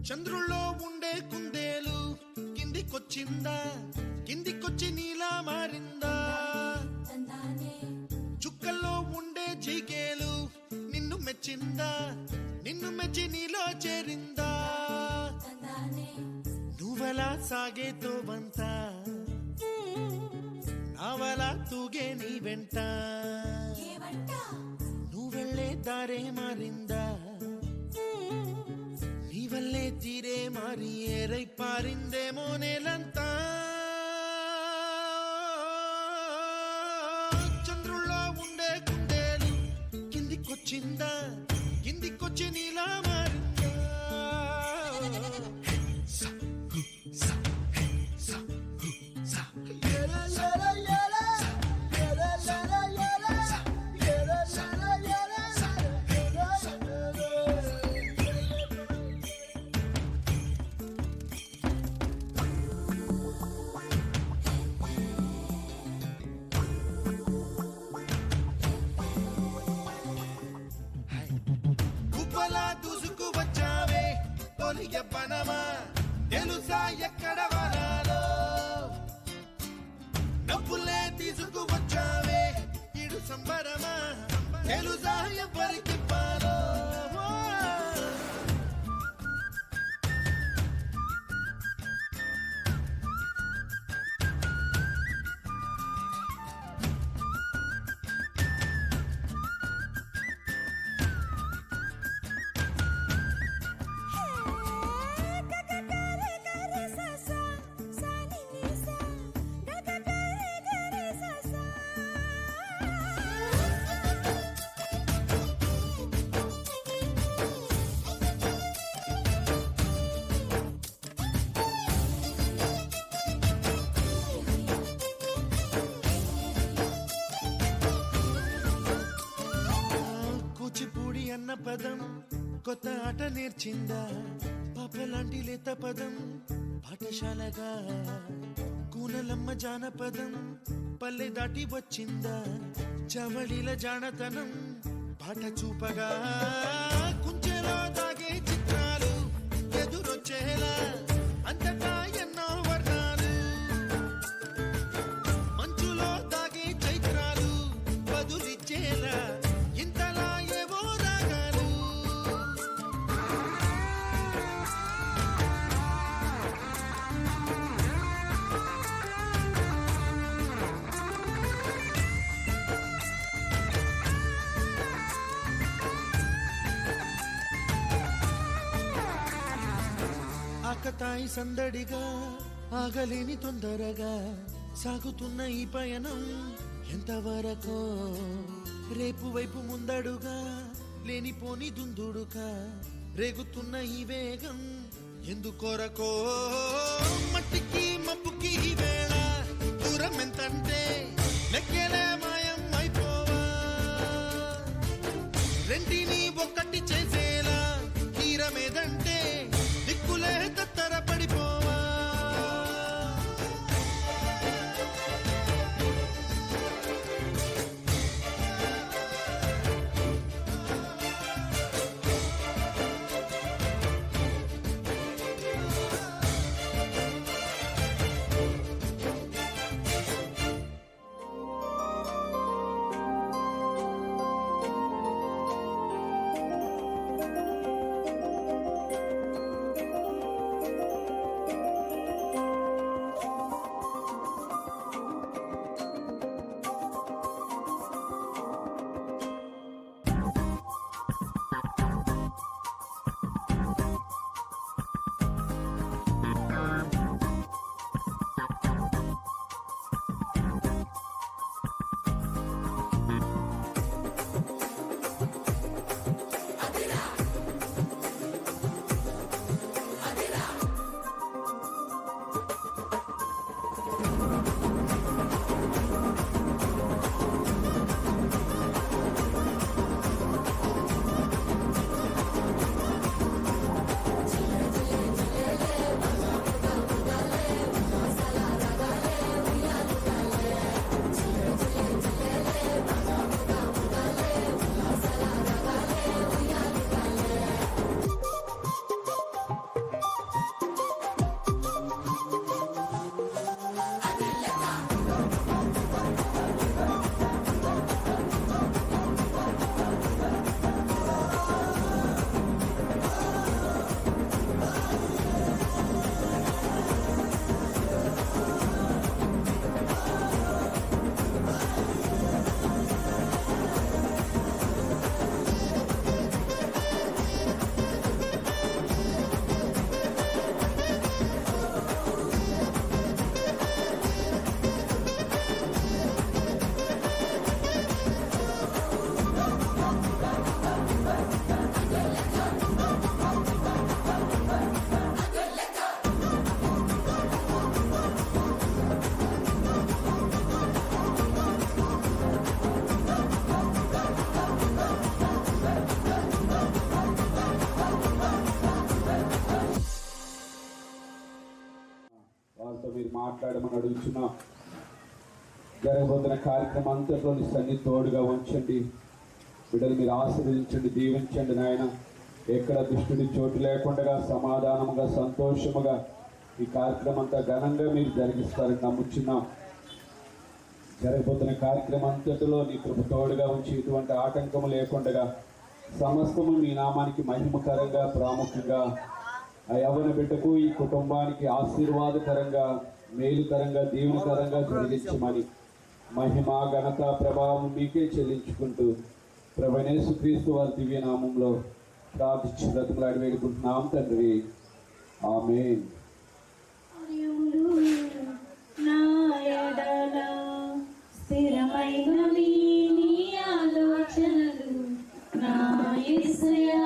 చంద్రుల్లో ఉండే కుందేలు కిందికొచ్చిందా, కిందికొచ్చి నీలా మారిందా? చుక్కల్లో ఉండే జీకేలు నిన్ను మెచ్చిందా, నిన్ను మెచ్చి నీలో చేరిందా? నువ్వలా సాగేతో వంత, నావలా తూగే నీ వెంట, నువ్వెళ్ళే దారే మారిందా, నీ వల్లే తీరే మారి ఏరై పారిందేమో నేలంతా. చంద్రుల్లో ఉండే కుందేలు కిందికొచ్చిందా, కిందికొచ్చి నీలా మారిందా? దూసుకు వచ్చావే తొలి ఎవ్వనమా, తెలుసా ఎక్కడ వనాలో? నవ్వులే తీసుకు వచ్చావే ఇడు సంబరమా, తెలుసా ఎవరికి పాలో? కూచిపూడి అన్న పదం కొత్త ఆట నేర్చిందా, పాపలాంటి లేత పదం పాఠశాలగా? కూనలమ్మ జానపదం పల్లె దాటి వచ్చిందా, చవళిల జానతనం పాట చూపగా? కుంచెలో దాగే చిత్రాలు ఎదురొచ్చేలా అంతటా ఎన్నో వర్ణాలు, మంచులో దాగే చైత్రాలు బదులిచ్చేలా ఇంతలా ఏవో రాగాలు. ఆకతాయి సందడిగా ఆగలేని తొందరగా సాగుతున్న ఈ పయనం ఎంతవరకో, రేపు వైపు ముందడుగా లేనిపోని దుందుడుగా రేగుతున్న ఈ వేగం ఎందుకొరకో? మట్టికి మబ్బుకి ఈ వేళ దూరం ఎంతంటే లెక్కలే మాయం అయిపోవా, రెంటిని ఒక్కటి చేసేలా తీరమేదంటే దిక్కులే తత్తర పడిపోవా. మాట్లాడమని అడుగుతున్నాం. జరగబోతున్న కార్యక్రమం అంతట్లో నీ సన్నిధి తోడుగా ఉంచండి. బిడ్డలు మీరు ఆశీర్వదించండి, దీవించండి నాయన. ఎక్కడ దుష్టుడి చోటు లేకుండా సమాధానముగా సంతోషముగా ఈ కార్యక్రమం అంతా ఘనంగా మీరు జరిగిస్తారని నమ్ముచున్నాం. జరగబోతున్న కార్యక్రమం అంతటిలో నీ కృప తోడుగా ఉంచి ఇటువంటి ఆటంకము లేకుండా సమస్తము మీ నామానికి మహిమకరంగా ప్రాముఖ్యంగా ఆ యవ్వన బిడ్డకు ఈ కుటుంబానికి ఆశీర్వాదకరంగా మేలుకరంగా దీవెనకరంగా జరిగించమని మహిమ ఘనత ప్రభావం మీకే చెల్లించుకుంటూ ప్రభువైన యేసుక్రీస్తు వారి దివ్య నామంలో ప్రార్థించి బ్రతిమలాడి వేడుకుంటున్నాం తండ్రి. ఆమేన్. స్థిరమైనవి నీ ఆలోచనలు నా యేసయ్యా.